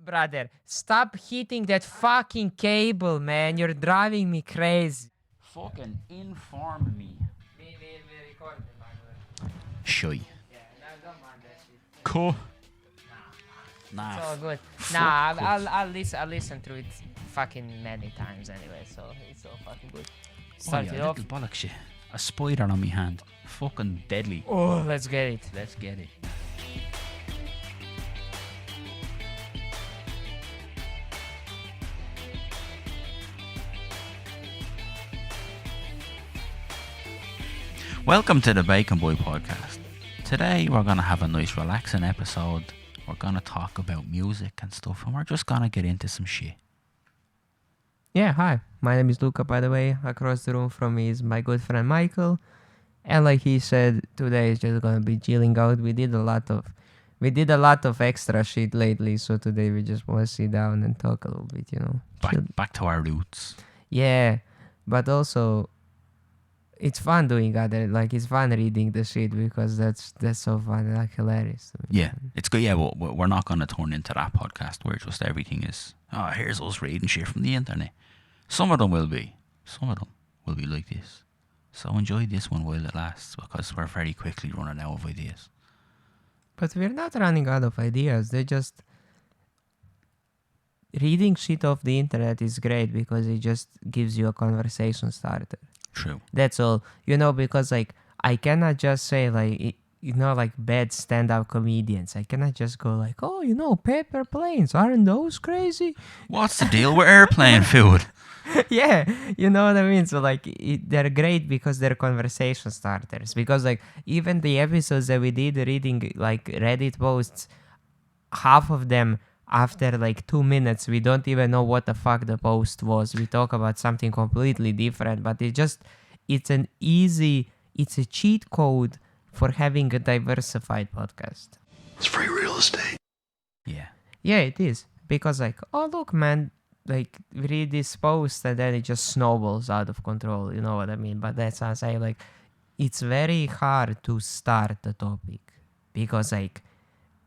Brother, stop hitting that fucking cable, man. You're driving me crazy. Fucking inform me. We recorded, by the way. Shy. Yeah, don't mind that shit. Cool. Nah. It's all good. fuck Nah, us. I'll listen through it fucking many times anyway, so it's all fucking good. Oh Start yeah, it off. little bollocks shit. A spider on me hand. Fucking deadly. Oh, let's get it. Let's get it. Welcome to the Bacon Boy podcast. Today we're going to have a nice relaxing episode. We're going to talk about music and stuff, and we're just going to get into some shit. Yeah, hi. My name is Luca, by the way. Across the room from me is my good friend Michael. And like he said, today is just gonna be chilling out. We did a lot of extra shit lately, so today we just want to sit down and talk a little bit, you know. Back to our roots. Yeah, but also it's fun doing other, like it's fun reading the shit because that's so fun, like hilarious to me. Yeah, it's good. Yeah, we're not going to turn into that podcast where just everything is, oh, here's us reading shit from the internet. Some of them will be. Some of them will be like this. So enjoy this one while it lasts, because we're very quickly running out of ideas. But we're not running out of ideas. They just reading shit off the internet is great because it just gives you a conversation starter. True. That's all. You know, because like I cannot just say like like bad stand-up comedians. I cannot just go like, oh, paper planes, aren't those crazy? What's the deal with airplane food? Yeah, you know what I mean? So like they're great because they're conversation starters. Because like even the episodes that we did reading like Reddit posts, half of them after like 2 minutes we don't even know what the fuck the post was. We talk about something completely different, but it's a cheat code for having a diversified podcast. It's free real estate. Yeah. Yeah, it is. Because like, oh look man, like we read this post and then it just snowballs out of control, you know what I mean? But that's what I'm saying, like it's very hard to start the topic because like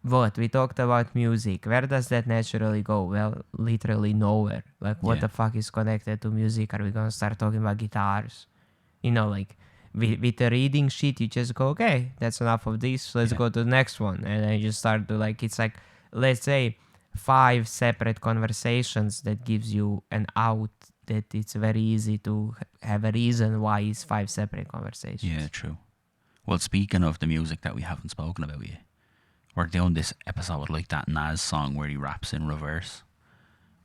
what we talked about music, where does that naturally go? Well, literally nowhere. Like what the fuck is connected to music? Are we gonna start talking about guitars? You know, like with the reading shit, you just go, okay, that's enough of this, let's go to the next one, and then you just start to like, it's like, let's say 5 separate conversations that gives you an out that it's very easy to have a reason why it's 5 separate conversations. Yeah, true. Well, speaking of the music that we haven't spoken about yet, we're doing this episode like that Nas song where he raps in reverse.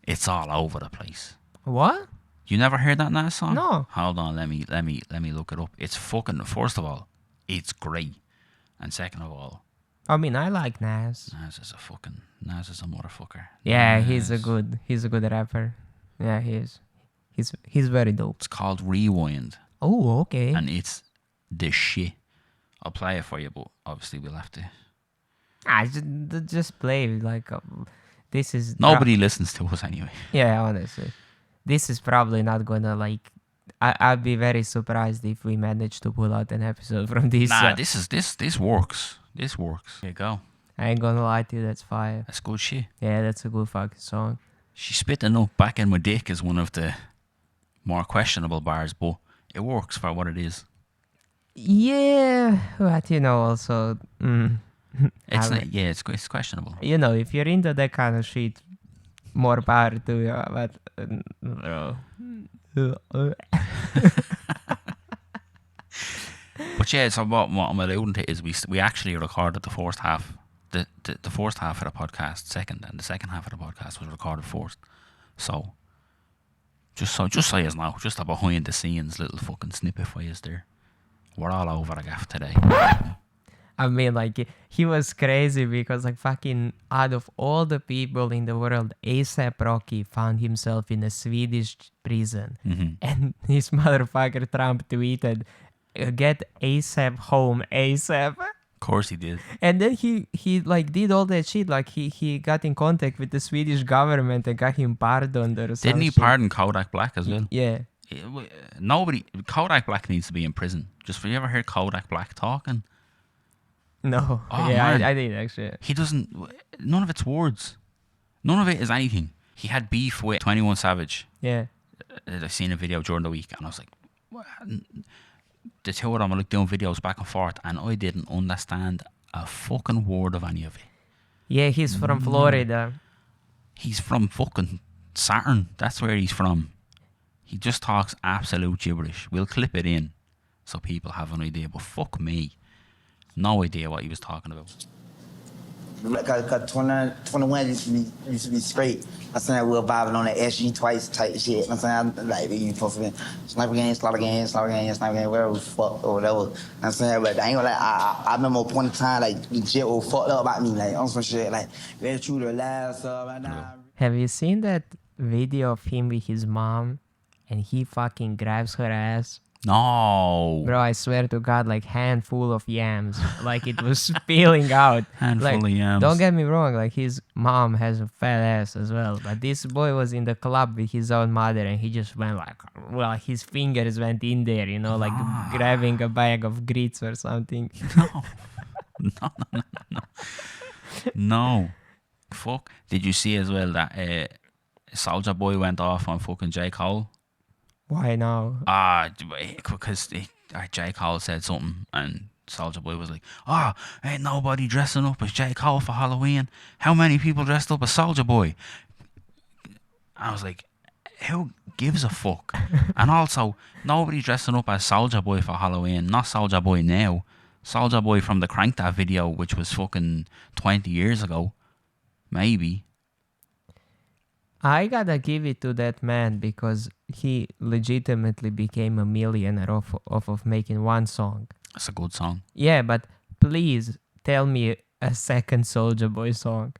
It's all over the place. What? You never heard that Nas song? No. Hold on, let me look it up. It's fucking, first of all, it's great. And second of all, I mean, I like Nas. Nas is a motherfucker. Yeah, Nas. he's a good rapper. Yeah, he is. He's very dope. It's called Rewind. Oh, okay. And it's the shit. I'll play it for you, but obviously we'll have to. Just play like this is Nobody listens to us anyway. Yeah, honestly, this is probably not gonna like. I'd be very surprised if we manage to pull out an episode from this. Nah, this works. This works. There you go. I ain't gonna lie to you, that's fire. That's good shit. Yeah, that's a good fucking song. She spit the nut back in my dick is one of the more questionable bars, but it works for what it is. Yeah, but also. It's not, yeah, it's questionable. If you're into that kind of shit, more power to you. But bro. But yeah, so what I'm alluding to is we actually recorded the first half, the first half of the podcast second, and the second half of the podcast was recorded first. So just so you know, just a behind the scenes little fucking snippet for you there. We're all over the gaff today. I mean, like, he was crazy because, like, fucking out of all the people in the world, A$AP Rocky found himself in a Swedish prison. Mm-hmm. And this motherfucker Trump tweeted, get A$AP home ASAP. Of course he did. And then he like, did all that shit. Like, he got in contact with the Swedish government and got him pardoned or something. Didn't he pardon Kodak Black as well? Yeah. Kodak Black needs to be in prison. Just, have you ever heard Kodak Black talking? No. Oh, yeah, man. I did actually. He doesn't, none of it's words. None of it is anything. He had beef with 21 Savage. Yeah. I seen a video during the week, and I was like, what? The two of them are like doing videos back and forth, and I didn't understand a fucking word of any of it. Yeah, he's from Florida. He's from fucking Saturn. That's where he's from. He just talks absolute gibberish. We'll clip it in so people have an idea, but fuck me. No idea what he was talking about. Cause 21 used to be straight. I'm saying we were vibing on the SG twice type shit. I'm saying like you supposed to be sniper game, slaughter game, whatever the fuck or whatever. I'm saying, but I ain't gonna lie, I remember a point in time like the shit was fucked up about me, like on some shit like very true to last right now. Have you seen that video of him with his mom and he fucking grabs her ass? No. Bro, I swear to God, like handful of yams. Like it was spilling out. Handful like, of yams. Don't get me wrong, like his mom has a fat ass as well. But this boy was in the club with his own mother and he just went like, well, his fingers went in there, you know, like grabbing a bag of grits or something. No. Fuck. Did you see as well that Soulja Boy went off on fucking J. Cole? Why now? Because J. Cole said something and Soulja Boy was like, ain't nobody dressing up as J. Cole for Halloween. How many people dressed up as Soulja Boy? I was like, who gives a fuck? And also, nobody dressing up as Soulja Boy for Halloween. Not Soulja Boy now. Soulja Boy from the Crank That video, which was fucking 20 years ago. Maybe. I gotta give it to that man because he legitimately became a millionaire off of making one song. It's a good song. Yeah, but please tell me a second Soulja Boy song.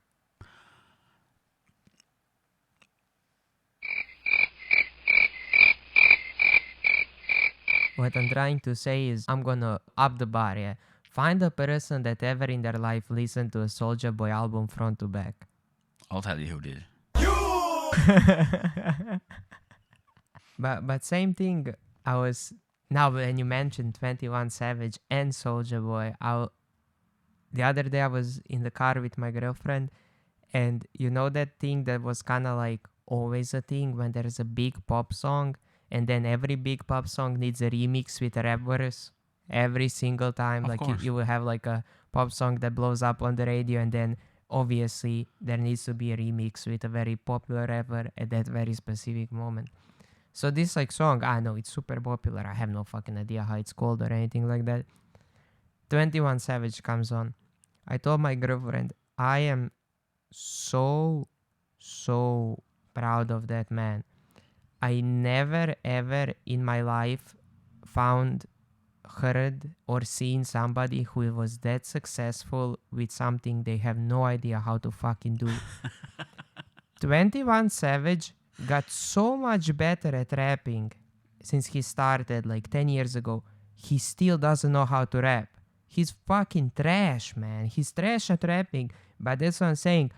What I'm trying to say is I'm gonna up the bar, yeah. Find a person that ever in their life listened to a Soulja Boy album front to back. I'll tell you who did. But same thing. I was now when you mentioned 21 Savage and Soulja Boy, the other day I was in the car with my girlfriend, and you know that thing that was kind of like always a thing when there's a big pop song, and then every big pop song needs a remix with a rap verse every single time. Of Like course. you will have like a pop song that blows up on the radio, and then obviously there needs to be a remix with a very popular rapper at that very specific moment. So this like song, I know it's super popular. I have no fucking idea how it's called or anything like that. 21 Savage comes on. I told my girlfriend, I am so proud of that man. I never ever in my life found, heard, or seen somebody who was that successful with something they have no idea how to fucking do. 21 Savage got so much better at rapping since he started like 10 years ago. He still doesn't know how to rap. He's fucking trash, man. He's trash at rapping. But that's what I'm saying.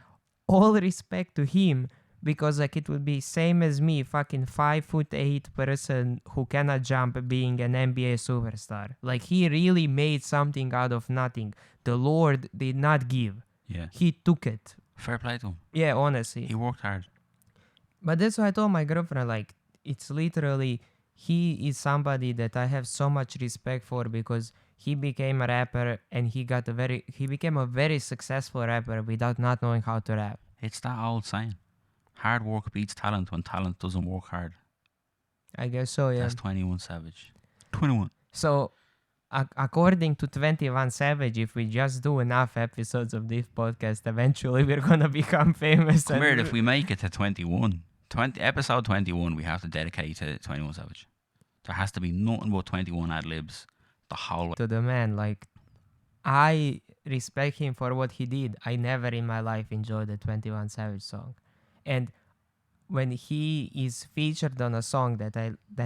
All respect to him, because like it would be same as me, fucking 5'8" person who cannot jump being an NBA superstar. Like he really made something out of nothing. The Lord did not give. Yeah. He took it. Fair play to him. Yeah, honestly. He worked hard. But that's what I told my girlfriend, like, it's literally, he is somebody that I have so much respect for because he became a rapper and he became a very successful rapper without not knowing how to rap. It's that old saying. Hard work beats talent when talent doesn't work hard. I guess so, yeah. That's 21 Savage. 21. So, according to 21 Savage, if we just do enough episodes of this podcast, eventually we're gonna become famous. Come here, if we make it to 21, episode 21, we have to dedicate to 21 Savage. There has to be nothing but 21 ad-libs the whole way. To the man, like, I respect him for what he did. I never in my life enjoyed a 21 Savage song. And when he is featured on a song that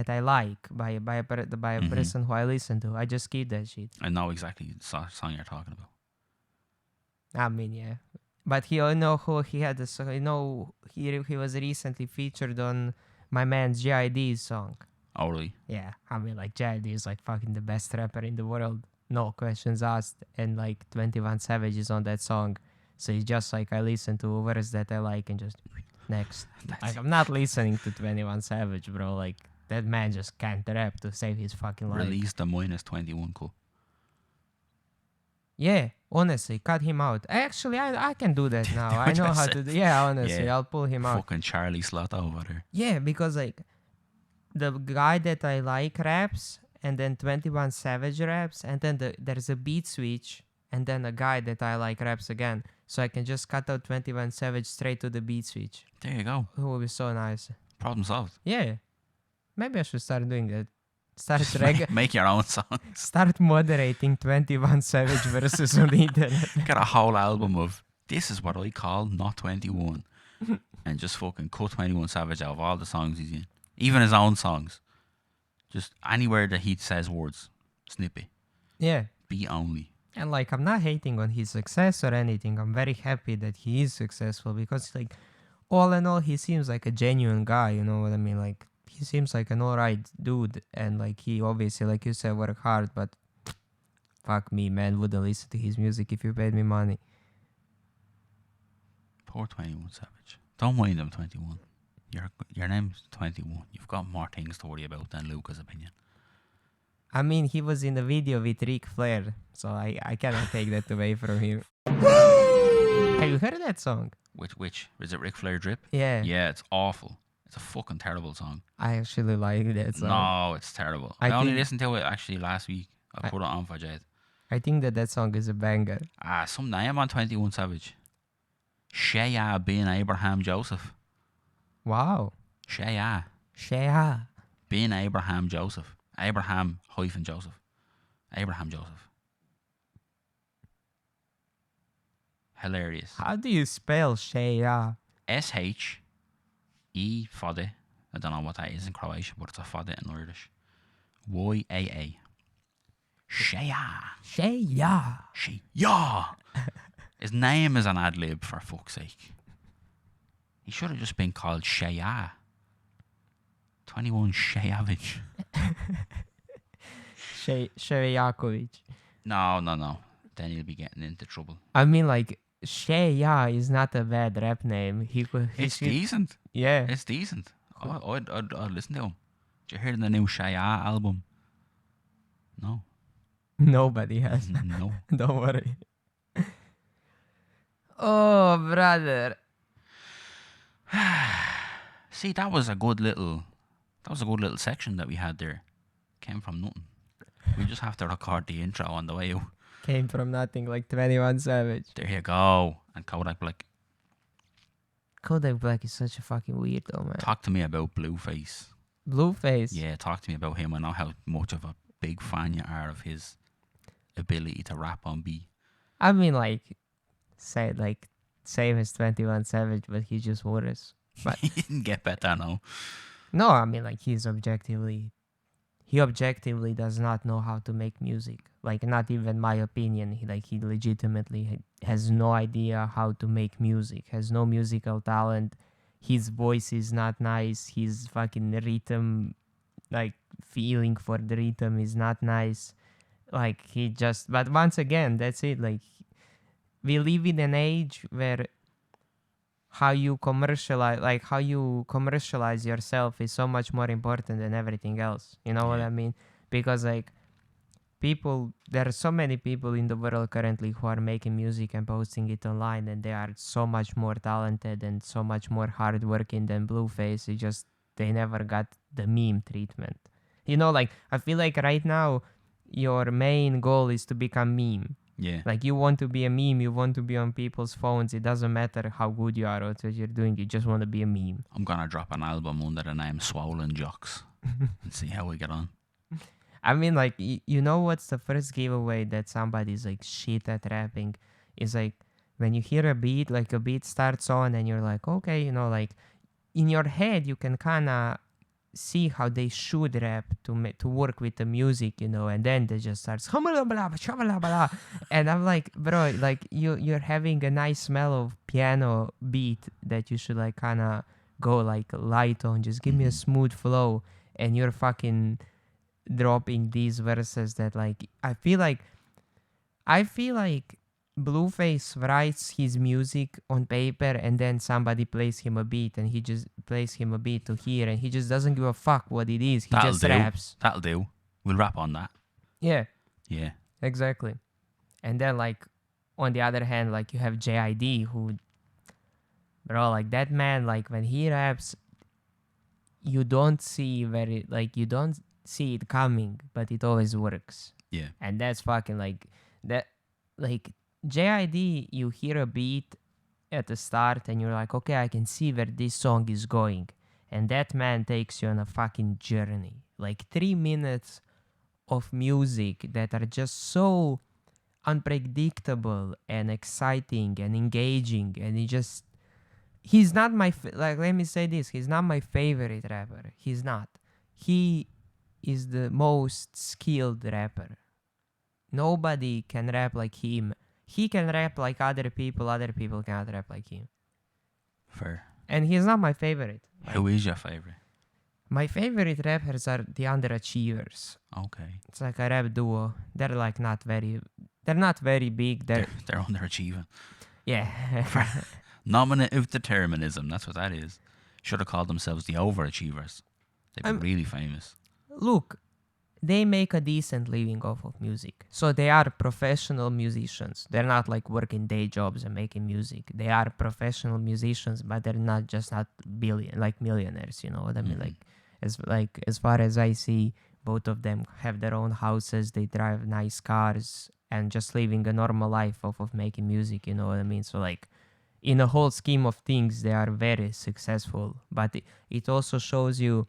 I like by a person who I listen to, I just skip that shit. I know exactly the song you're talking about. I mean, yeah. But he, I know who he had. He was recently featured on my man's JID's song. Oh, really? Yeah, I mean, like JID is like fucking the best rapper in the world, no questions asked. And like 21 Savage is on that song, So it's just like I listen to a verse that I like and just next. That's Like I'm not listening to 21 Savage, bro. Like that man just can't rap to save his fucking life. Release the minus 21 cut. Yeah, honestly, cut him out. Actually, I can do that now. I know how to do. Yeah, honestly, Yeah. I'll pull him out. Fucking Charlie Slot over there. Yeah, because like the guy that I like raps, and then 21 Savage raps, and then there's a beat switch, and then a guy that I like raps again. So I can just cut out 21 Savage straight to the beat switch. There you go. It would be so nice. Problem solved. Yeah, maybe I should start doing that. Start Just make your own songs. start moderating 21 Savage verses on the internet. Get a whole album of this is what I call not 21. And just fucking cut 21 Savage out of all the songs he's in. Even his own songs. Just anywhere that he says words. Snippy. Yeah. Beat only. And like I'm not hating on his success or anything. I'm very happy that he is successful because like all in all he seems like a genuine guy, you know what I mean? Like he seems like an alright dude and like he obviously like you said work hard, but fuck me, man, wouldn't listen to his music if you paid me money. Poor 21 Savage. Don't mind him, 21. Your name's 21. You've got more things to worry about than Luca's opinion. I mean he was in the video with Ric Flair, so I cannot take that away from him. Have you heard that song? Which? Is it Ric Flair Drip? Yeah. Yeah, it's awful. It's a fucking terrible song. I actually like that song. No, it's terrible. I I only think- listened to it actually last week. I put it on for Jade. I think that song is a banger. Some name on 21 Savage. Shea bin Abraham Joseph. Wow. Shea Shea. bin Abraham Joseph. Abraham hyphen Joseph. Abraham Joseph. Hilarious. How do you spell Shea? S-H-E fode. I don't know what that is in Croatian, but it's a fode in Irish. Y-A-A. Shea. Shea. Shea. His name is an ad lib, for fuck's sake. He should have just been called Shea. 21 Sheavage. Shejakovic. No. Then he'll be getting into trouble. I mean, like, Shea is not a bad rap name. He could. It's decent. Yeah. It's decent. I'd listen to him. Did you hear the new Shea album? No. Nobody has. No. Don't worry. Oh, brother. See, that was a good little section that we had there. Came from nothing. We just have to record the intro on the way out. Came from nothing, like 21 Savage. There you go. And Kodak Black. Kodak Black is such a fucking weirdo, man. Talk to me about Blueface. Blueface. Yeah, talk to me about him. I know how much of a big fan you are of his ability to rap on beat. I mean, like, same as 21 Savage, but he's just worse. But He didn't get better, no. no, I mean, like, he objectively does not know how to make music. Like, not even my opinion. He legitimately has no idea how to make music, has no musical talent. His voice is not nice. His fucking rhythm, like, feeling for the rhythm is not nice. Like, but once again, that's it. Like, we live in an age where how you commercialize yourself is so much more important than everything else. You know what Yeah. I mean? Because like there are so many people in the world currently who are making music and posting it online, and they are so much more talented and so much more hardworking than Blueface. It just they never got the meme treatment. You know, like I feel like right now your main goal is to become meme. Yeah. Like you want to be a meme, you want to be on people's phones. It doesn't matter how good you are or what you're doing. You just want to be a meme. I'm going to drop an album under the name Swollen Jocks and see how we get on. I mean, like, you know what's the first giveaway that somebody's like shit at rapping is like when you hear a beat, like a beat starts on and you're like, okay, you know, like in your head you can kind of see how they should rap to work with the music, you know, and then they just starts and I'm like, bro, like you're having a nice smell of piano beat that you should like kind of go like light on, just give me a smooth flow, and you're fucking dropping these verses that like I feel like Blueface writes his music on paper and then somebody plays him a beat and he just plays him a beat to hear and he just doesn't give a fuck what it is. He That'll just do. raps. That'll do. We'll rap on that. Yeah, Yeah. exactly. And then like on the other hand, like you have JID who, bro, like that man, like when he raps, you don't see it coming, but it always works. Yeah. And that's fucking like that. Like JID, you hear a beat at the start and you're like, okay, I can see where this song is going. And that man takes you on a fucking journey. Like 3 minutes of music that are just so unpredictable and exciting and engaging. And he's not my, let me say this, he's not my favorite rapper. He's not. He is the most skilled rapper. Nobody can rap like him. He can rap like other people cannot rap like him. Fair. And he's not my favorite. Who is your favorite? My favorite rappers are the Underachievers. Okay. It's like a rap duo. They're not very big. They're underachieving. Yeah. Nominative determinism. That's what that is. Should have called themselves the overachievers. They've been really famous. Look, they make a decent living off of music. So they are professional musicians. They're not like working day jobs and making music. They are professional musicians, but they're not millionaires, you know what I mean? As far as I see, both of them have their own houses, they drive nice cars and just living a normal life off of making music, you know what I mean? So like in a whole scheme of things, they are very successful, but it also shows you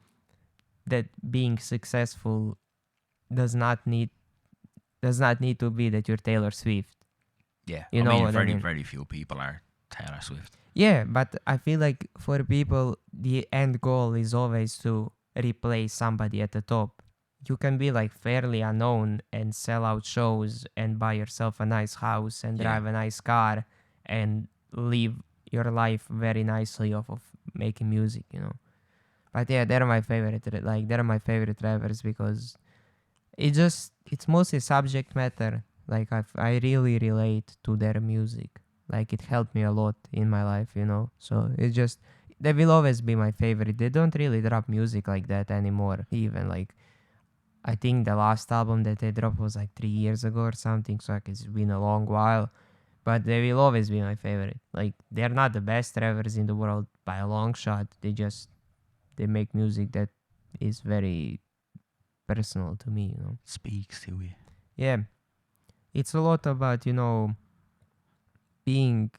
that being successful does not need to be that you're Taylor Swift. Yeah. You know what I very, mean? very few people are Taylor Swift. Yeah, but I feel like for people, the end goal is always to replace somebody at the top. You can be like fairly unknown and sell out shows and buy yourself a nice house and drive a nice car and live your life very nicely off of making music, you know. But yeah, they're my favorite rappers because it's mostly subject matter. Like I really relate to their music. Like it helped me a lot in my life, you know. So they will always be my favorite. They don't really drop music like that anymore. Even like I think the last album that they dropped was like 3 years ago or something. So like it's been a long while. But they will always be my favorite. Like they're not the best rappers in the world by a long shot. They make music that is very personal to me, you know. Speaks to you. Yeah. It's a lot about, you know, being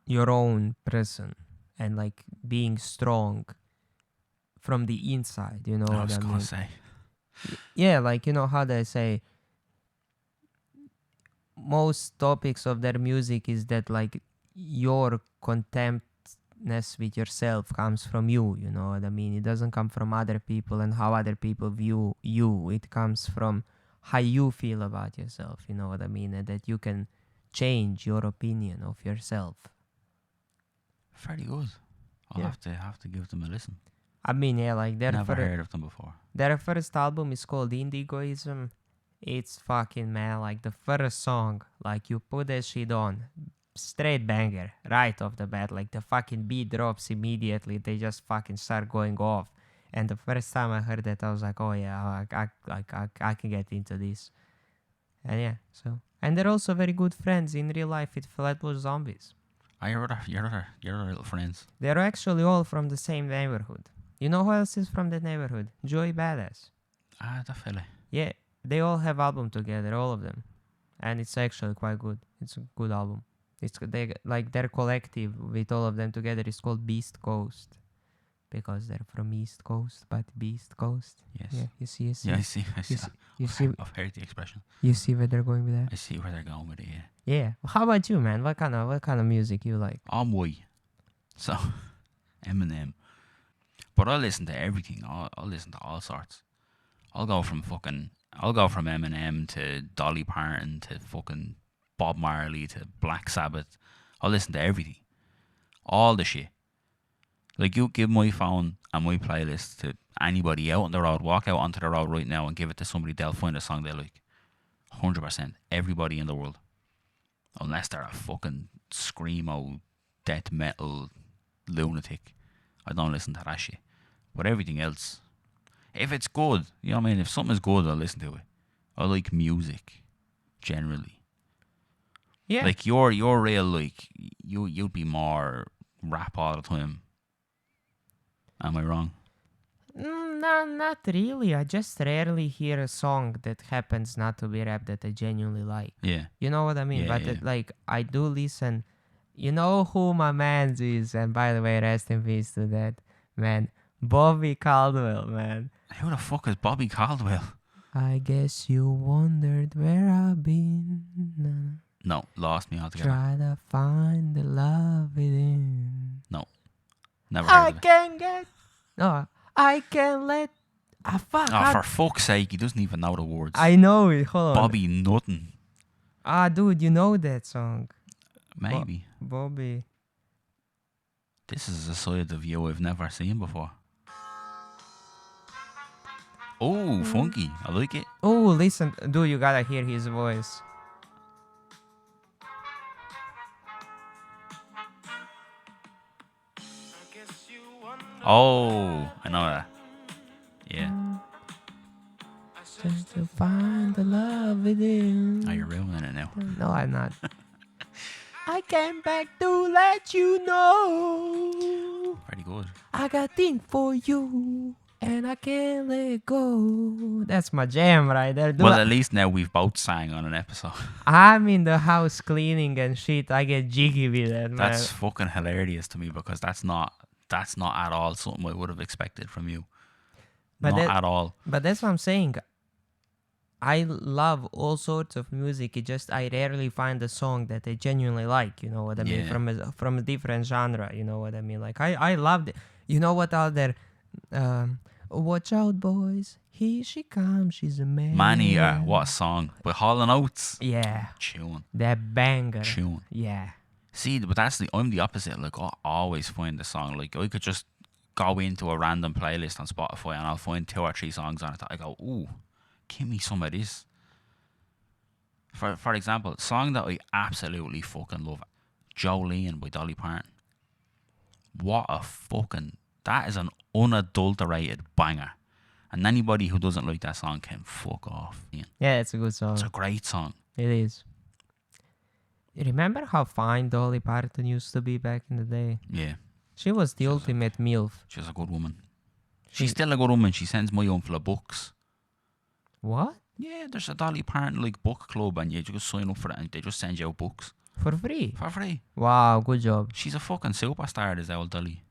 your own person and like being strong from the inside, you know I what was I gonna mean? say. Yeah, like, you know how they say most topics of their music is that like your contentness with yourself comes from you know what I mean? It doesn't come from other people and how other people view you. It comes from how you feel about yourself, you know what I mean? And that you can change your opinion of yourself. Very good. I'll have to give them a listen. I mean, yeah, like Never heard of them before. their first album is called Indigoism. It's fucking, man, like the first song, like you put that shit on, straight banger, right off the bat. Like the fucking beat drops immediately. They just fucking start going off. And the first time I heard that, I was like, oh yeah, I can get into this. And yeah, so. And they're also very good friends in real life with Flatbush Zombies. Your other little friends. They're actually all from the same neighborhood. You know who else is from that neighborhood? Joey Badass. Ah, that fella. Yeah, they all have album together, all of them. And it's actually quite good. It's a good album. Their collective with all of them together is called Beast Coast. Because they're from East Coast, but Beast Coast. Yes. Yeah, you see. Yeah, I see. You see, I've heard the expression. you see where they're going with that? I see where they're going with it, yeah. Yeah. How about you, man? What kind of music you like? I'm white. So, Eminem. But I listen to everything. I'll listen to all sorts. I'll go from Eminem to Dolly Parton to fucking Bob Marley to Black Sabbath. I'll listen to everything. All the shit. Like, you give my phone and my playlist to anybody out on the road, walk out onto the road right now and give it to somebody, they'll find a song they like. 100%. Everybody in the world. Unless they're a fucking screamo, death metal lunatic. I don't listen to that shit. But everything else, if it's good, you know what I mean? If something is good, I'll listen to it. I like music, generally. Yeah. Like you're real, like you'd be more rap all the time. Am I wrong? No, not really. I just rarely hear a song that happens not to be rap that I genuinely like. Yeah. You know what I mean? Yeah, But yeah. like, I do listen. You know who my man's is, and by the way, rest in peace to that man, Bobby Caldwell, man. Who the fuck is Bobby Caldwell? I guess you wondered where I've been. No, lost me altogether. Try to find the love within. No, never heard I of it. can get. No, I can let. Ah, fuck. Oh, for fuck's sake, he doesn't even know the words. I know it. Hold on. Bobby nothing. Ah, dude, you know that song. Maybe. Bobby. This is a side of you I've never seen before. Oh, funky. I like it. Oh, listen. Dude, you gotta hear his voice. Oh, I know that. Yeah. Just to find the love within. Oh, you're ruining it now. No, I'm not. I came back to let you know Pretty good. I got thing for you and I can't let go. That's my jam right there. Dude, Well, at least now we've both sang on an episode. I'm in the house cleaning and shit. I get jiggy with that, man. That's fucking hilarious to me because that's not at all something I would have expected from you. But Not that- at all. But that's what I'm saying. I love all sorts of music. It just I rarely find a song that I genuinely like. You know what I mean? Yeah. From a different genre. You know what I mean? Like I loved it. You know what out there? Watch out, boys! Here she comes. She's a man. Manny, what a song. With Hall & Oates. Yeah, Tune. that banger. Tune. Yeah. See, but I'm the opposite. Like, I always find the song. Like, I could just go into a random playlist on Spotify and I'll find 2 or 3 songs on it that I go, ooh, give me some of this. For example, song that I absolutely fucking love, Jolene by Dolly Parton. What a fucking... That is an unadulterated banger. And anybody who doesn't like that song can fuck off. Yeah. Yeah, it's a good song. It's a great song. It is. You remember how fine Dolly Parton used to be back in the day? Yeah. She was the ultimate MILF. She's a good woman. She's still a good woman. She sends my uncle books. What? Yeah, there's a Dolly Parton like book club and you just sign up for it and they just send you out books. For free? For free. Wow, good job. She's a fucking superstar, this old Dolly.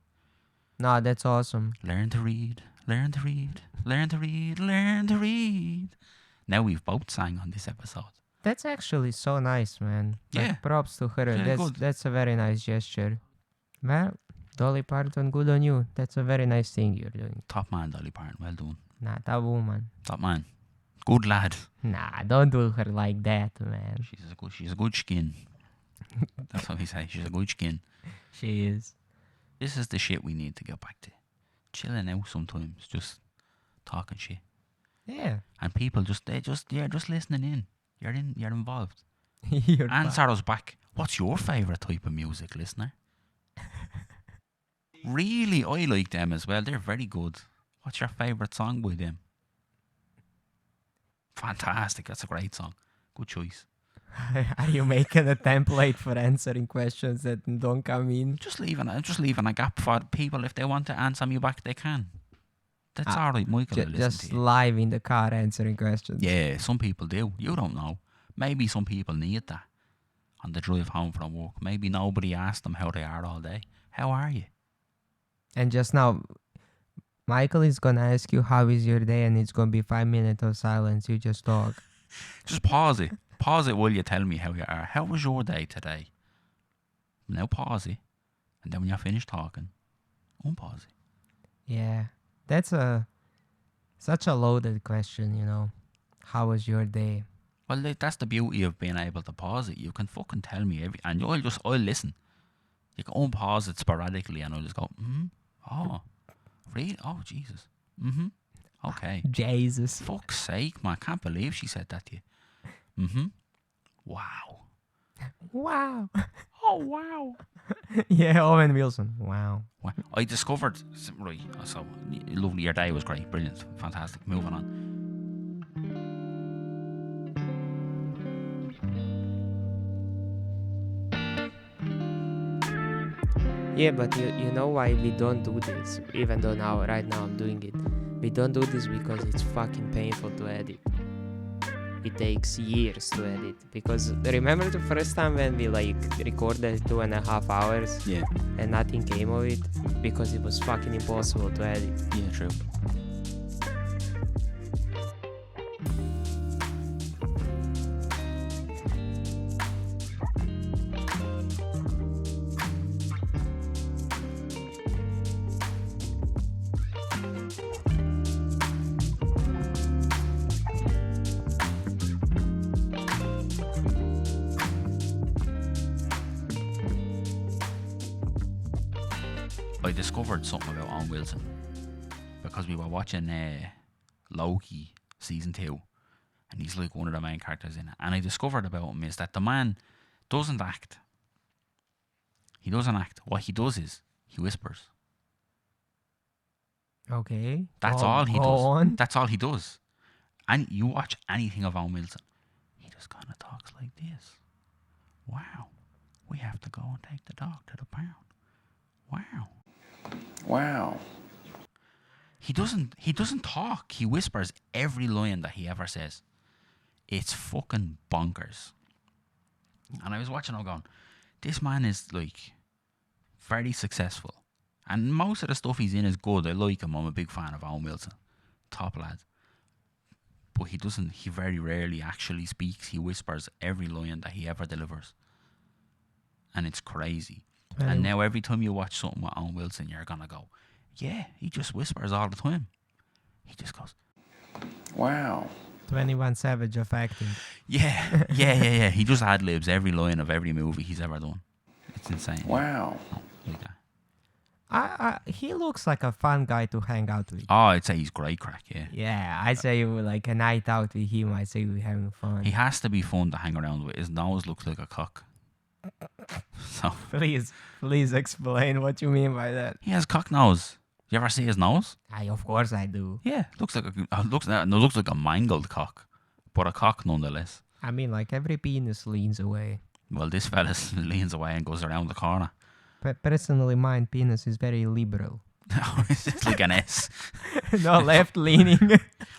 No, that's awesome. Learn to read, learn to read, learn to read, learn to read. Now we've both sang on this episode. That's actually so nice, man. Like, Yeah. props to her. Very good. That's a very nice gesture. Well, Dolly Parton, good on you. That's a very nice thing you're doing. Top man, Dolly Parton. Well done. Nah, that woman. Top man. Good lad. Nah, don't do her like that, man. She's a good skin. That's what we say. She's a good skin. She is. This is the shit we need to get back to. Chilling out sometimes, just talking shit. Yeah. And people just listening in. You're involved. You're Answer us back. What's your favourite type of music, listener? Really, I like them as well. They're very good. What's your favourite song by them? Fantastic. That's a great song. Good choice. Are you making a template for answering questions that don't come in? Just leaving a gap for people. If they want to answer me back, they can. That's all right, Michael. I listen Just to you. live in the car answering questions. Yeah, some people do. You don't know. Maybe some people need that on the drive home from work. Maybe nobody asked them how they are all day. How are you? And just now, Michael is gonna ask you how is your day, and it's gonna be 5 minutes of silence. You just talk. Just pause it. Pause it while you tell me how you are. How was your day today? Now pause it. And then when you're finished talking, unpause it. Yeah, that's such a loaded question. You know, how was your day? Well, that's the beauty of being able to pause it. You can fucking tell me and I'll listen. You can unpause it sporadically and I'll just go, oh, really? Oh, Jesus. Okay. Jesus. Fuck's sake, man. I can't believe she said that to you. Wow. Wow. Oh, wow. Yeah, Owen Wilson. Wow. I discovered, right, so lovely, your day was great, brilliant, fantastic. Moving on. Yeah, but you know why we don't do this? Even though right now I'm doing it. We don't do this because it's fucking painful to edit. It takes years to edit. Because remember the first time when we like recorded 2.5 hours Yeah, and nothing came of it? Because it was fucking impossible to edit. yeah, true. I discovered something about Owen Wilson because we were watching Loki season 2, and he's like one of the main characters in it. And I discovered about him is that the man doesn't act. He doesn't act. What he does is he whispers. Okay. That's Go- all he go does. on. That's all he does. And you watch anything of Owen Wilson, he just kind of talks like this. Wow, we have to go and take the dog to the pound. Wow. Wow. He doesn't talk. He whispers every line that he ever says. It's fucking bonkers. And I was watching him going, this man is like very successful. And most of the stuff he's in is good. I like him. I'm a big fan of Owen Wilson. Top lad. But he very rarely actually speaks. He whispers every line that he ever delivers. And it's crazy. And now every time you watch something with Owen Wilson, you're going to go, yeah, he just whispers all the time. He just goes, Wow. 21 Savage of acting. yeah. He just ad-libs every line of every movie he's ever done. It's insane. Wow. Like that. He looks like a fun guy to hang out with. Oh, I'd say he's great crack, yeah. Yeah, I'd say like a night out with him. I'd say we're having fun. He has to be fun to hang around with. His nose looks like a cock. So Please explain what you mean by that. he has cock nose. You ever see his nose? Of course I do. Yeah, looks like a mangled cock, but a cock nonetheless. I mean, like every penis leans away. Well, this fella leans away and goes around the corner. But personally, mine penis is very liberal. It's like an S. No, left leaning.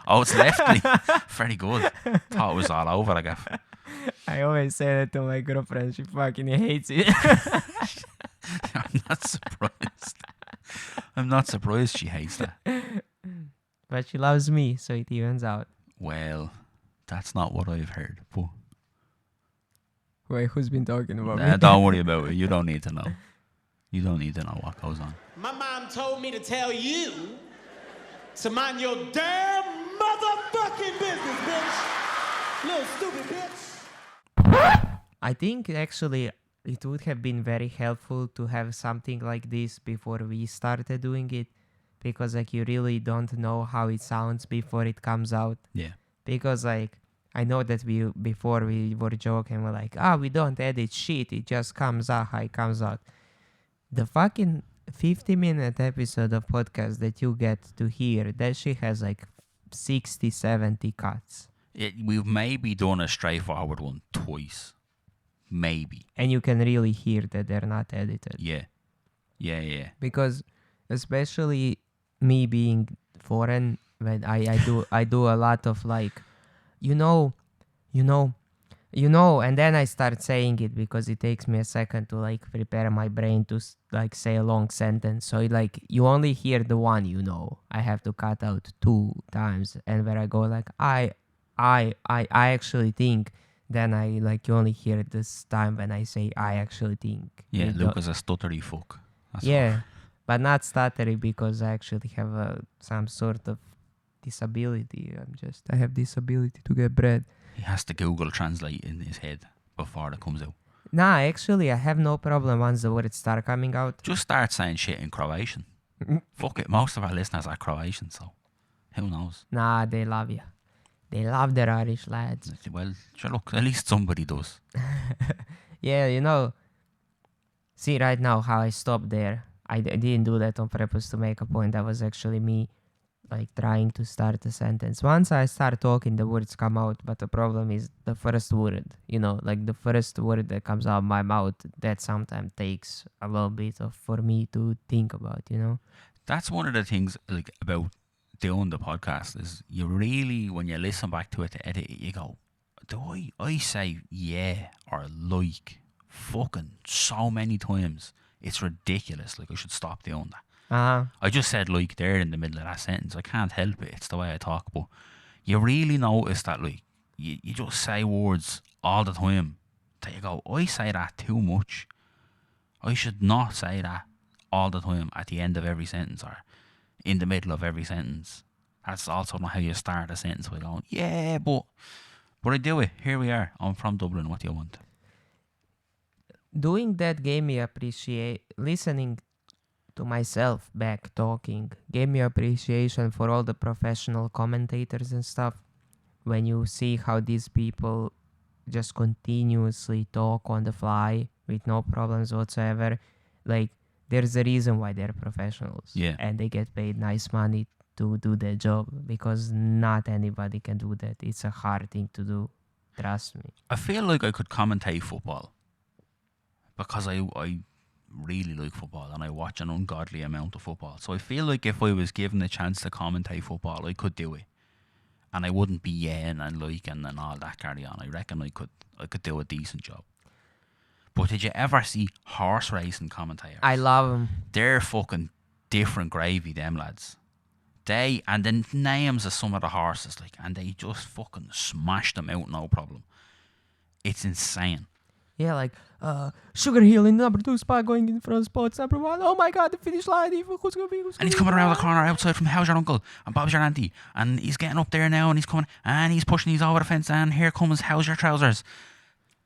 Oh, it's lefty. Very good. Thought it was all over, I guess. I always say that to my girlfriend. She fucking hates it. I'm not surprised. I'm not surprised she hates that. But she loves me, so it evens out. Well, that's not what I've heard. But Wait, who's been talking about me? don't worry about it. You don't need to know. You don't need to know what goes on. My mom told me to tell you to mind your damn motherfucking business, bitch. Little stupid bitch. I think actually it would have been very helpful to have something like this before we started doing it, because like you really don't know how it sounds before it comes out. Yeah. Because like I know that before we were joking, we're like, we don't edit shit, it just comes out how it comes out. The fucking 50-minute episode of podcast that you get to hear, that shit has like 60, 70 cuts. We've maybe done a straightforward one twice. Maybe. And you can really hear that they're not edited. Yeah. Because especially me being foreign, when I do a lot of like, you know, and then I start saying it because it takes me a second to like prepare my brain to like say a long sentence. So like you only hear the one, I have to cut out 2 times, and where I go like I actually think, then I like you only hear this time when I say I actually think. Yeah, You Luke don't- is a stuttery fuck. That's yeah, but not stuttery because I actually have some sort of disability. I have disability to get bread. He has to Google Translate in his head before it comes out. Nah, actually, I have no problem once the words start coming out. Just start saying shit in Croatian. Fuck it, most of our listeners are Croatian, so who knows? Nah, they love you. They love their Irish lads. Well, sure, look, at least somebody does. Yeah, you know, see right now how I stopped there. I didn't do that on purpose to make a point. That was actually me like trying to start a sentence. Once I start talking, the words come out, but the problem is the first word. You know, like the first word that comes out of my mouth, that sometimes takes a little bit of for me to think about. You know. That's one of the things like about doing the podcast is you really, when you listen back to it to edit it, you go, do I say yeah or like fucking so many times? It's ridiculous. Like I should stop doing that. I just said like there in the middle of that sentence. I can't help it. It's the way I talk. But you really notice that like you just say words all the time that you go, I say that too much. I should not say that all the time at the end of every sentence or in the middle of every sentence. That's also not how you start a sentence by going, yeah, but I do it. Here we are. I'm from Dublin. What do you want? Doing that gave me appreciate listening to myself back talking gave me appreciation for all the professional commentators and stuff. When you see how these people just continuously talk on the fly with no problems whatsoever, like there's a reason why they're professionals. Yeah. And they get paid nice money to do their job because not anybody can do that. It's a hard thing to do. Trust me. I feel like I could commentate football because I really like football and I watch an ungodly amount of football. So I feel like if I was given the chance to commentate football, I could do it. And I wouldn't be yelling and liking and all that carry on. I reckon I could do a decent job. But did you ever see horse racing commentators? I love them. They're fucking different gravy, them lads. They, and the names of some of the horses, like, and they just fucking smash them out, no problem. It's insane. Yeah, like Sugar Hill in number 2 spot going in front of spots number 1. Oh my god, the finish line. Who's gonna be? And he's coming around the corner outside from How's Your Uncle and Bob's Your Auntie. And he's getting up there now and he's coming and he's pushing these over the fence and here comes How's Your Trousers.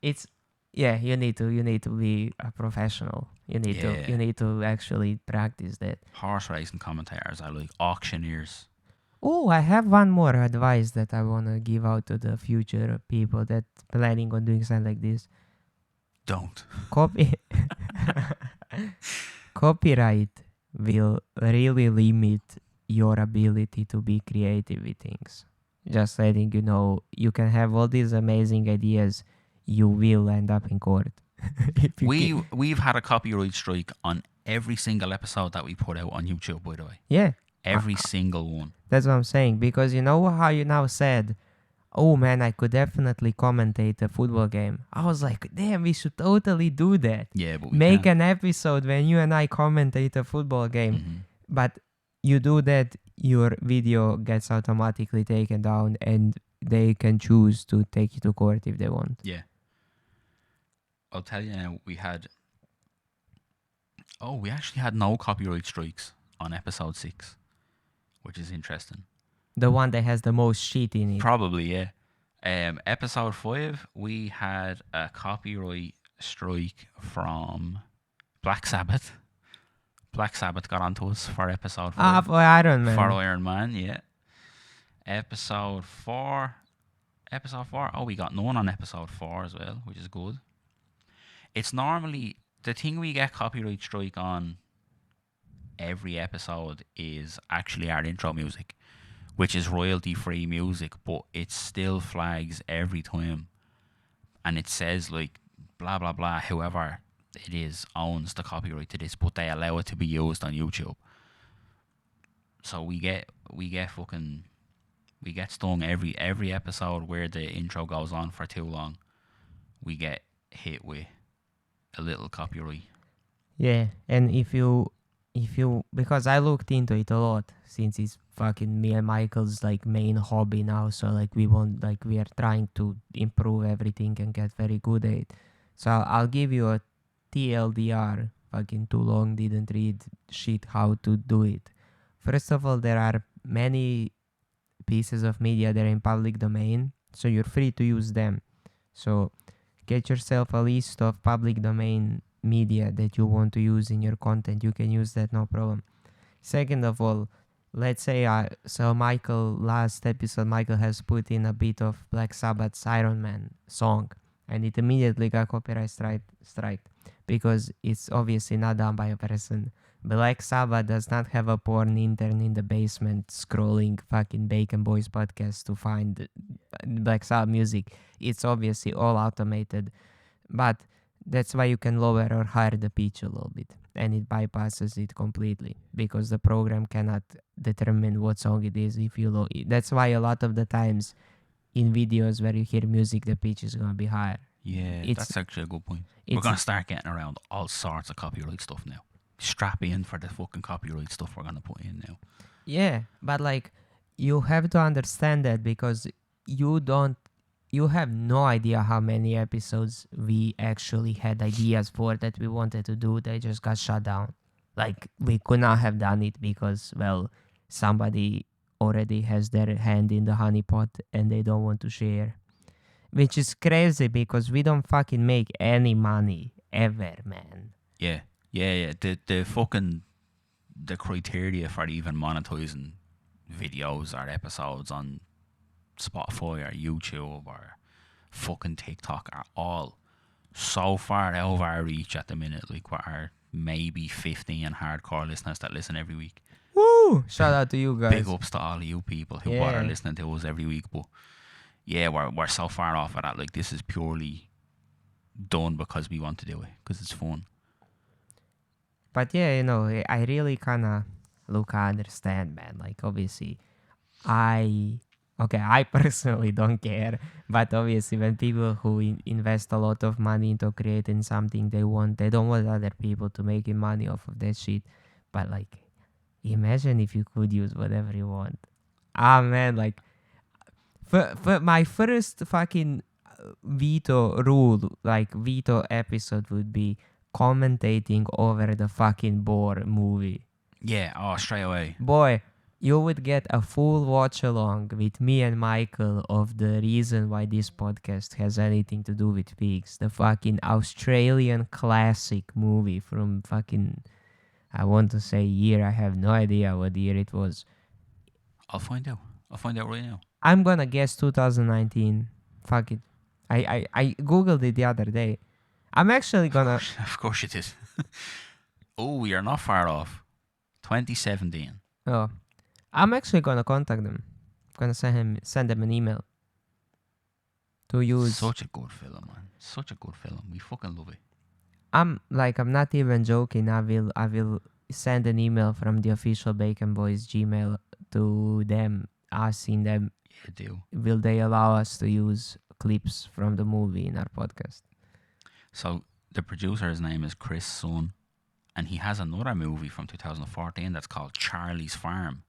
It's yeah, you need to be a professional. You need to actually practice that. Horse racing commentators are like auctioneers. Oh, I have one more advice that I wanna give out to the future people that planning on doing something like this. Don't. Copyright will really limit your ability to be creative with things. Just letting you know, you can have all these amazing ideas, you will end up in court. We've had a copyright strike on every single episode that we put out on YouTube, by the way. Yeah. Every single one. That's what I'm saying. Because you know how you now said, oh man, I could definitely commentate a football game. I was like, damn, we should totally do that. Yeah, but we Make can't. an episode when you and I commentate a football game. Mm-hmm. But you do that, your video gets automatically taken down and they can choose to take you to court if they want. Yeah. I'll tell you now, we actually had no copyright strikes on episode 6, which is interesting. The one that has the most shit in it. Probably, yeah. Episode 5, we had a copyright strike from Black Sabbath. Black Sabbath got onto us for episode 5. For Iron Man. For Iron Man, yeah. Episode 4. Oh, we got none on episode 4 as well, which is good. It's normally the thing we get copyright strike on every episode is actually our intro music, which is royalty-free music, but it still flags every time. And it says, like, blah, blah, blah, whoever it is owns the copyright to this, but they allow it to be used on YouTube. So we get stung every episode where the intro goes on for too long. We get hit with a little copyright. Yeah, and if you because I looked into it a lot since it's fucking me and Michael's like main hobby now, so like we are trying to improve everything and get very good at it. So I'll give you a TLDR, fucking too long, didn't read shit how to do it. First of all, there are many pieces of media that are in public domain, so you're free to use them. So get yourself a list of public domain media that you want to use in your content. You can use that, no problem. Second of all, let's say last episode Michael has put in a bit of Black Sabbath's Iron Man song. and it immediately got copyright strike because it's obviously not done by a person. Black Sabbath does not have a porn intern in the basement scrolling fucking Bacon Boys podcast to find Black Sabbath music. It's obviously all automated, but that's why you can lower or higher the pitch a little bit, and it bypasses it completely because the program cannot determine what song it is if you low. That's why a lot of the times in videos where you hear music, the pitch is gonna be higher. Yeah, It's- that's actually a good point. We're it's- going to start getting around all sorts of copyright stuff now. Strap in for the fucking copyright stuff we're going to put in now. Yeah, but like you have to understand that because you have no idea how many episodes we actually had ideas for that we wanted to do. They just got shut down. Like we could not have done it because well, somebody already has their hand in the honeypot and they don't want to share. Which is crazy because we don't fucking make any money ever, man. Yeah. The fucking the criteria for even monetizing videos or episodes on Spotify or YouTube or fucking TikTok are all so far out of our reach at the minute. Like what are maybe 15 hardcore listeners that listen every week. Woo! Shout out to you guys. Big ups to all of you people who are Yeah. listening to us every week. But yeah, we're so far off of that. Like this is purely done because we want to do it because it's fun. But yeah, you know, I really kind of understand, man. Like, obviously, I personally don't care. But obviously, when people who invest a lot of money into creating something they don't want other people to make money off of that shit. But like, imagine if you could use whatever you want. Ah, man, like, for my first fucking veto episode would be commentating over the fucking Boar movie. Yeah, straight away. Boy, you would get a full watch along with me and Michael of the reason why this podcast has anything to do with pigs. The fucking Australian classic movie from fucking, I want to say year, I have no idea what year it was. I'll find out right now. I'm gonna guess 2019. Fuck it. I googled it the other day. I'm actually gonna. Of course you did. Oh, you're not far off. 2017. Oh, I'm actually gonna contact them. Gonna send them an email. To use. Such a good film, man. Such a good film. We fucking love it. I'm not even joking. I will send an email from the official Bacon Boys Gmail to them, asking them Yeah, do. will they allow us to use clips from the movie in our podcast. So the producer's name is Chris Sun, and he has another movie from 2014 that's called Charlie's Farm,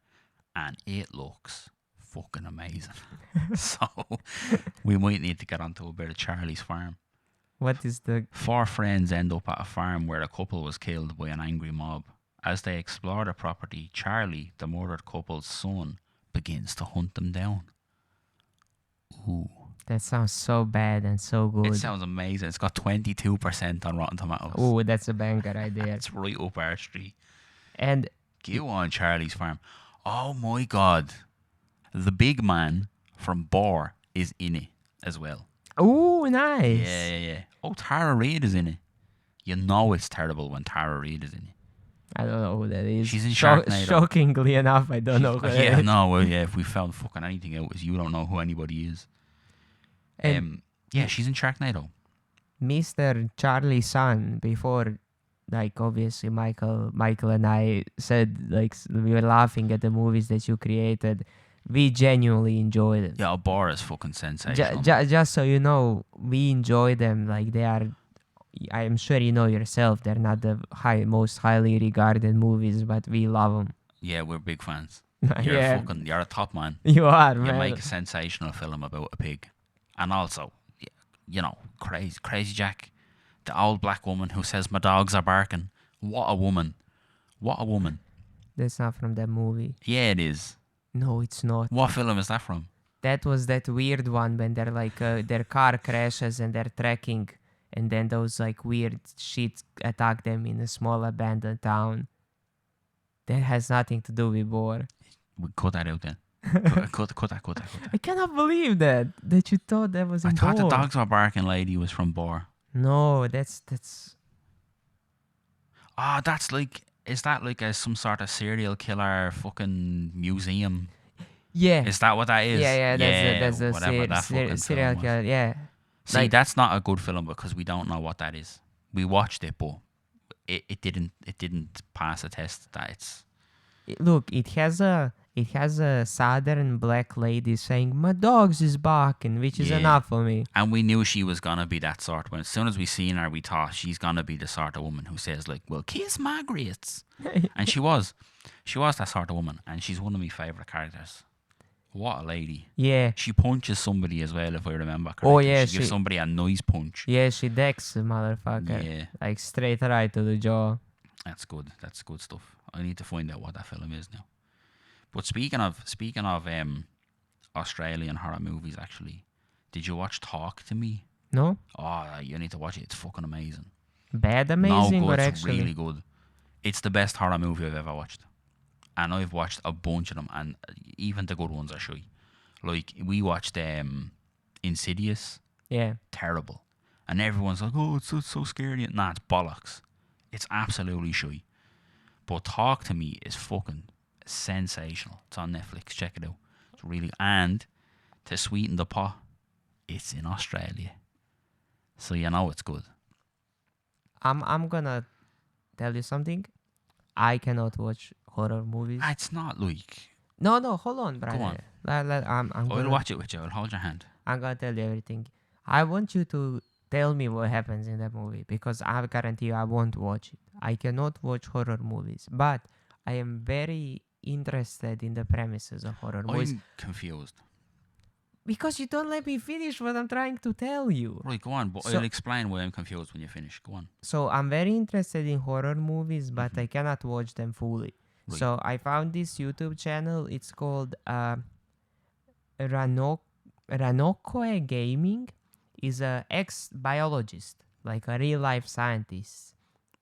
and it looks fucking amazing. So we might need to get onto a bit of Charlie's Farm. What is the 4 friends end up at a farm where a couple was killed by an angry mob. As they explore the property, Charlie, the murdered couple's son, begins to hunt them down. Ooh. That sounds so bad and so good. It sounds amazing. It's got 22% on Rotten Tomatoes. Oh, that's a banger right there. It's right up our street. And Go on Charlie's Farm. Oh my God. The big man from Boar is in it as well. oh, nice. Yeah. Oh, Tara Reid is in it. You know it's terrible when Tara Reid is in it. I don't know who that is. She's in Sharknado. Shockingly enough, I don't know who that Yeah, is. no, well, yeah, if we found fucking anything out, is you don't know who anybody is. And Yeah, she's in Sharknado. Mr. Charlie Sun, before, like, obviously Michael and I said, like, we were laughing at the movies that you created. We genuinely enjoyed it. Yeah, Boar is fucking sensational. Just so you know, we enjoy them. Like, they are, I am sure you know yourself, they're not the most highly regarded movies, but we love them. Yeah, we're big fans. Yeah. You're a top man. You are, You man. make a sensational film about a pig. And also, you know, crazy Jack, the old black woman who says my dogs are barking. What a woman. That's not from that movie. Yeah, it is. No, it's not. What film is that from? That was that weird one when they're like their car crashes and they're trekking, and then those like weird shit attack them in a small abandoned town. That has nothing to do with Boar. We cut that out then. Cut that. I cannot believe that you thought that was I in thought the Boar. dogs were barking lady was from Boar. No, that's Oh, that's like, is that like some sort of serial killer fucking museum? yeah. Is that what that is? Yeah, that's the whatever that fucking serial film was. killer. Yeah. See, Like- that's not a good film because we don't know what that is. We watched it, but it didn't pass a test. That it's Look, it has a southern black lady saying my dogs is barking, which is Yeah. enough for me. and we knew she was gonna be that sort. When as soon as we seen her, we thought she's gonna be the sort of woman who says like, "Well, kiss my grits," and she was that sort of woman, and she's one of my favorite characters. What a lady! Yeah. She punches somebody as well, if I remember correctly. Oh, yeah, she gives she- somebody a nice punch. Yeah, she decks the motherfucker. Yeah. Like straight right to the jaw. That's good. That's good stuff. I need to find out what that film is now. But speaking of Australian horror movies, actually, did you watch Talk to Me? No? Oh, you need to watch it. It's fucking amazing. Bad amazing no, or good. It's actually? really good. It's the best horror movie I've ever watched, and I've watched a bunch of them, and even the good ones are shy. Like we watched Insidious, Yeah. terrible, and everyone's like, "Oh, it's so scary." Nah, it's bollocks. It's absolutely shy. But Talk to Me is fucking sensational. It's on Netflix. Check it out. It's really, and to sweeten the pot, it's in Australia, so you know it's good. I'm gonna tell you something. I cannot watch horror movies. It's not like No, hold on, brother. on. I'm I'll gonna watch it with you. I'll hold your hand. I'm gonna tell you everything. I want you to tell me what happens in that movie because I guarantee you I won't watch it. I cannot watch horror movies, but I am very interested in the premises of horror movies I'm confused. because you don't let me finish what I'm trying to tell you. Right, go on, but So- I'll explain why I'm confused when you finish. Go on. So I'm very interested in horror movies, but I cannot watch them fully. Right. So I found this YouTube channel. It's called Ranokoe Gaming. Is a ex-biologist, like a real-life scientist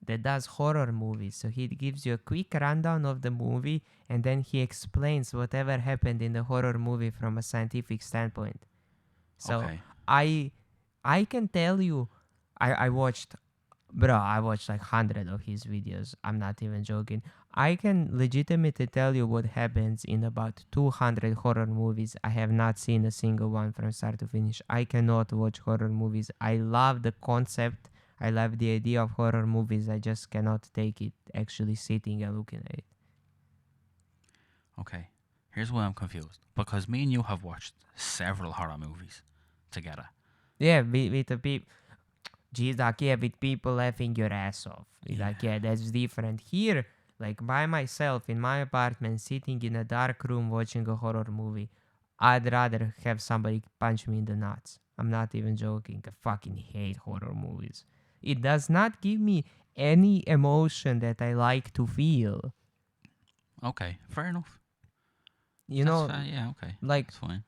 that does horror movies. So he gives you a quick rundown of the movie, and then he explains whatever happened in the horror movie from a scientific standpoint. So Okay. I can tell you, I watched like 100 of his videos. I'm not even joking. I can legitimately tell you what happens in about 200 horror movies. I have not seen a single one from start to finish. I cannot watch horror movies. I love the concept. I love the idea of horror movies. I just cannot take it actually sitting and looking at it. Okay. Here's why I'm confused. Because me and you have watched several horror movies together. Yeah, with the people. Geez, like, yeah, with people laughing your ass off. Like, yeah, that's different. Here, like, by myself in my apartment, sitting in a dark room watching a horror movie, I'd rather have somebody punch me in the nuts. I'm not even joking. I fucking hate horror movies. It does not give me any emotion that I like to feel. Okay, fair enough. You That's know, fair, yeah, okay. like, That's fine.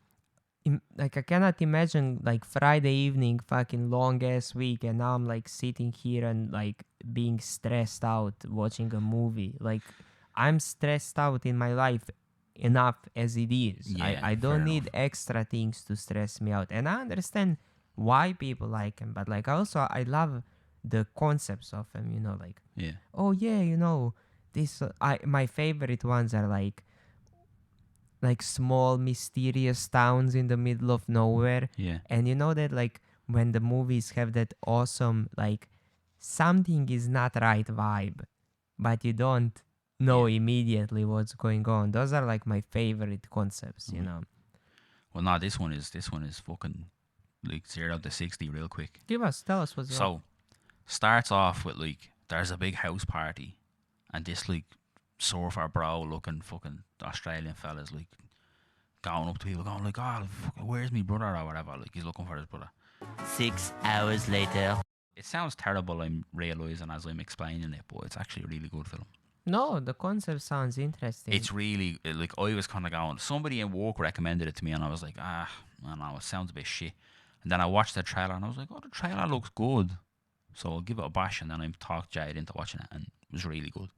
like I cannot imagine like Friday evening, fucking long ass week, and now I'm like sitting here and like being stressed out watching a movie. Like I'm stressed out in my life enough as it is. Yeah, I don't fair need enough. extra things to stress me out, and I understand why people like them, but like also I love the concepts of them. You know, like Yeah. oh yeah, you know this. My favorite ones are like small mysterious towns in the middle of nowhere. Yeah. And you know that like when the movies have that awesome like something is not right vibe, but you don't know immediately what's going on. Those are like my favorite concepts, you know. Well, no, this one is fucking like 0 to 60 real quick. Tell us what's up. So, starts off with like there's a big house party, and this like surfer bro looking fucking Australian fella's like going up to people going like, oh, where's me brother or whatever. Like he's looking for his brother. 6 hours later. It sounds terrible, I'm realising as I'm explaining it, but it's actually a really good film. No, the concept sounds interesting. It's really, like, I was kind of going, somebody in work recommended it to me, and I was like, I don't know, it sounds a bit shit. And then I watched the trailer, and I was like, oh, the trailer looks good. So I'll give it a bash, and then I talked Jade into watching it, and it was really good.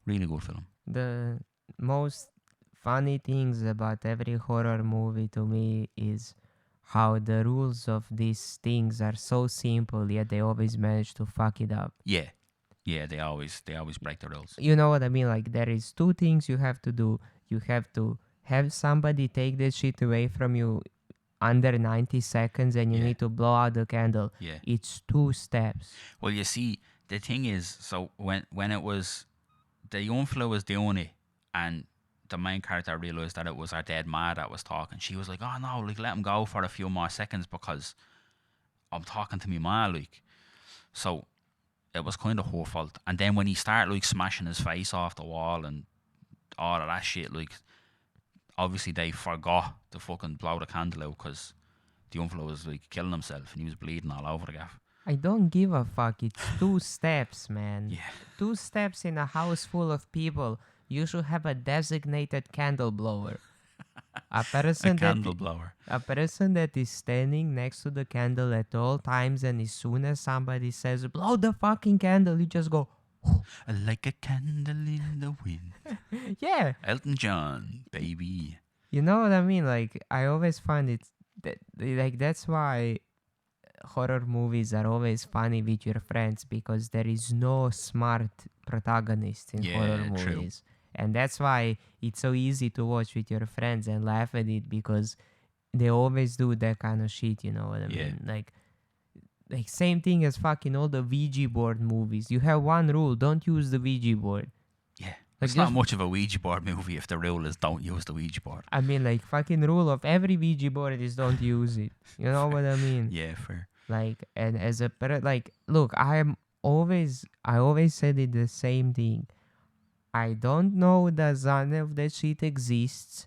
Really good film. the most funny things about every horror movie to me is how the rules of these things are so simple, yet they always manage to fuck it up. Yeah. Yeah, they always break the rules. You know what I mean? Like, there is two things you have to do. You have to have somebody take that shit away from you under 90 seconds, and you Yeah. need to blow out the candle. Yeah. It's 2 steps. Well, you see, the thing is, so when it was the young fella was doing it, and the main character realized that it was our dead ma that was talking, she was like, "Oh no, like let him go for a few more seconds because I'm talking to me ma." Like, so it was kind of her fault. And then when he started like smashing his face off the wall and all of that shit, like obviously they forgot to fucking blow the candle out because the young fella was like killing himself and he was bleeding all over the gaff. I don't give a fuck. It's 2 steps, man. Yeah. 2 steps in a house full of people. You should have a designated candle blower. A A person candle that blower. a person that is standing next to the candle at all times, and as soon as somebody says blow the fucking candle, you just go, Like a candle in the wind. yeah. Elton John, baby. You know what I mean? Like, I always find it that, like, that's why horror movies are always funny with your friends, because there is no smart protagonist in horror Yeah, true. movies. And that's why it's so easy to watch with your friends and laugh at it, because they always do that kind of shit, you know what I Yeah. mean? Like same thing as fucking all the Ouija board movies. You have one rule: don't use the Ouija board. Yeah. Like It's not just- much of a Ouija board movie if the rule is don't use the Ouija board. I mean, like, fucking rule of every Ouija board is don't use it. You know what I mean? Yeah, fair. Like, and as a like, look, I always said it the same thing. I don't know does none of that shit exists.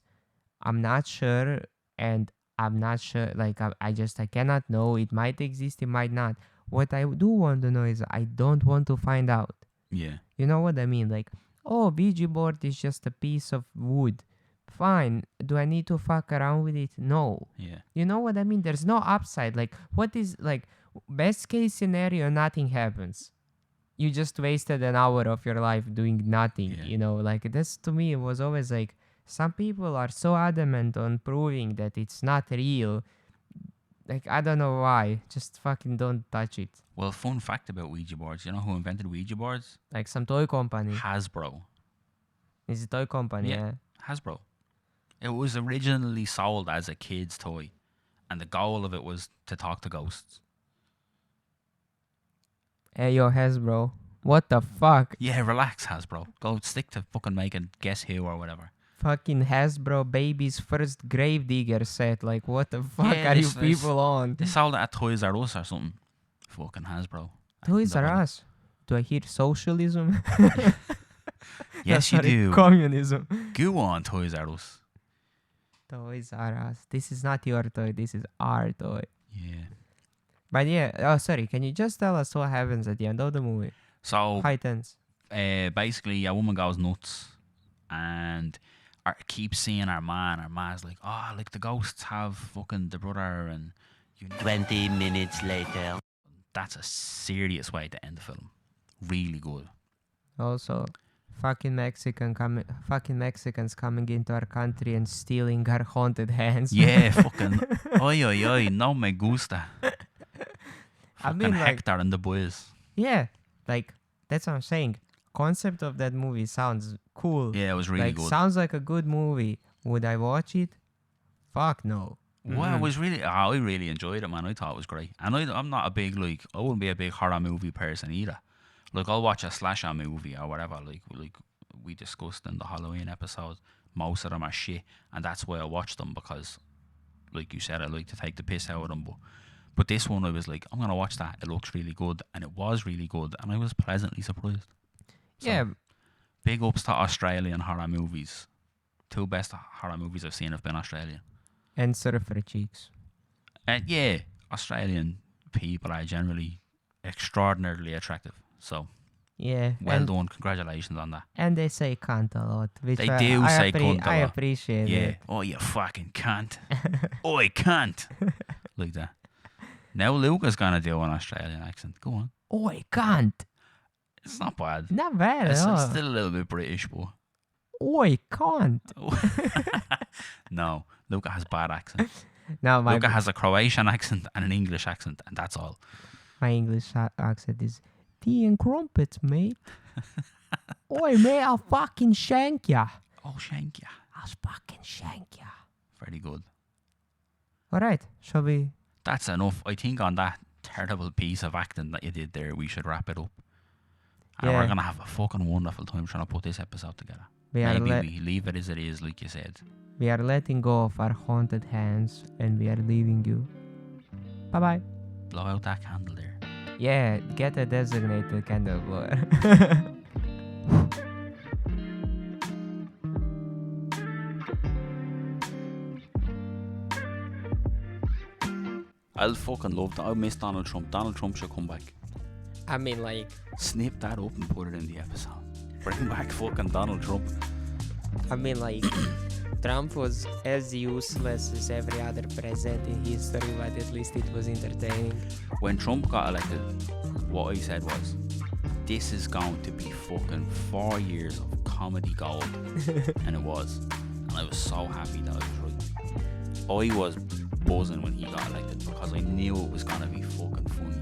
I'm not sure, and I'm not sure. Like, I cannot know. It might exist, it might not. What I do want to know is I don't want to find out. Yeah. You know what I mean? Like, oh, Ouija board is just a piece of wood. Fine. Do I need to fuck around with it? No. Yeah. You know what I mean? There's no upside. Like, what is, like, best case scenario, nothing happens. You just wasted an hour of your life doing nothing, Yeah. you know? Like, this to me was always like, some people are so adamant on proving that it's not real. Like, I don't know why. Just fucking don't touch it. Well, fun fact about Ouija boards. You know who invented Ouija boards? Like some toy company. Hasbro. It's a toy company, yeah. Hasbro. It was originally sold as a kid's toy, and the goal of it was to talk to ghosts. Hey, yo, Hasbro. What the fuck? Yeah, relax, Hasbro. Go stick to fucking making Guess Who or whatever. Fucking Hasbro baby's first Gravedigger set. Like, what the fuck Yeah, are you this- people on? They sold it at Toys R Us or something. Fucking Hasbro. Toys Don't R know. Us. Do I hear socialism? Yes, you Sorry, do. Communism. Go on, Toys R Us. Toys R Us. This is not your toy. This is our toy. Yeah. But yeah. Oh, sorry. Can you just tell us what happens at the end of the movie? So, High tense. basically, a woman goes nuts and keeps seeing her man. Her man's like, oh, like the ghosts have fucking the brother, and you need 20 minutes later. That's a serious way to end the film. Really good. Also, fucking Mexicans coming into our country and stealing our haunted hands. Yeah, fucking. Oi, oi, oi. No me gusta. I Fucking mean, like, Hector and the boys. yeah, like, that's what I'm saying. Concept of that movie sounds cool. Yeah, it was really like, good. sounds like a good movie. Would I watch it? Fuck no. Well, it was really. I really enjoyed it, man. I thought it was great. And I'm not a big, like, I wouldn't be a big horror movie person either. Like, I'll watch a slasher movie or whatever, like we discussed in the Halloween episode. Most of them are shit, and that's why I watch them, because, like you said, I like to take the piss out of them. But this one, I was like, I'm gonna watch that. It looks really good, and it was really good, and I was pleasantly surprised. So, Yeah, big ups to Australian horror movies. Two best horror movies I've seen have been Australian. and Surfer Cheeks. And yeah, Australian people are generally extraordinarily attractive. So Yeah. well and, done, congratulations on that. and they say cunt a lot. Which They I, do I say cunt a I lot. appreciate Yeah. it. Oh, you fucking cunt. Oi, cunt. Like that. Now Luca's gonna do an Australian accent. Go on. Oi, cunt. It's not bad. Not bad It's at all. still a little bit British, but oi, can't. No, Luca has bad accents. No, Luca has a Croatian accent and an English accent, and that's all. my English accent is tea and crumpets, mate. Oi, mate, I'll fucking shank ya. Oh, shank ya. I'll fucking shank ya. Very good. All right, shall we? That's enough. I think on that terrible piece of acting that you did there, we should wrap it up. And Yeah. we're going to have a fucking wonderful time trying to put this episode together. We are, Maybe we leave it as it is, like you said. we are letting go of our haunted hands and we are leaving you. Bye-bye. Blow out that candle there. Yeah, get a designated candle blower. I'll fucking love that. I miss Donald Trump. Donald Trump should come back. I mean, like, Snip that up and put it in the episode. Bring back fucking Donald Trump. Trump was as useless as every other president in history, but at least it was entertaining. When Trump got elected, what I said was, this is going to be fucking 4 years of comedy gold. And it was. And I was so happy that I was right. I was buzzing when he got elected because I knew it was going to be fucking funny.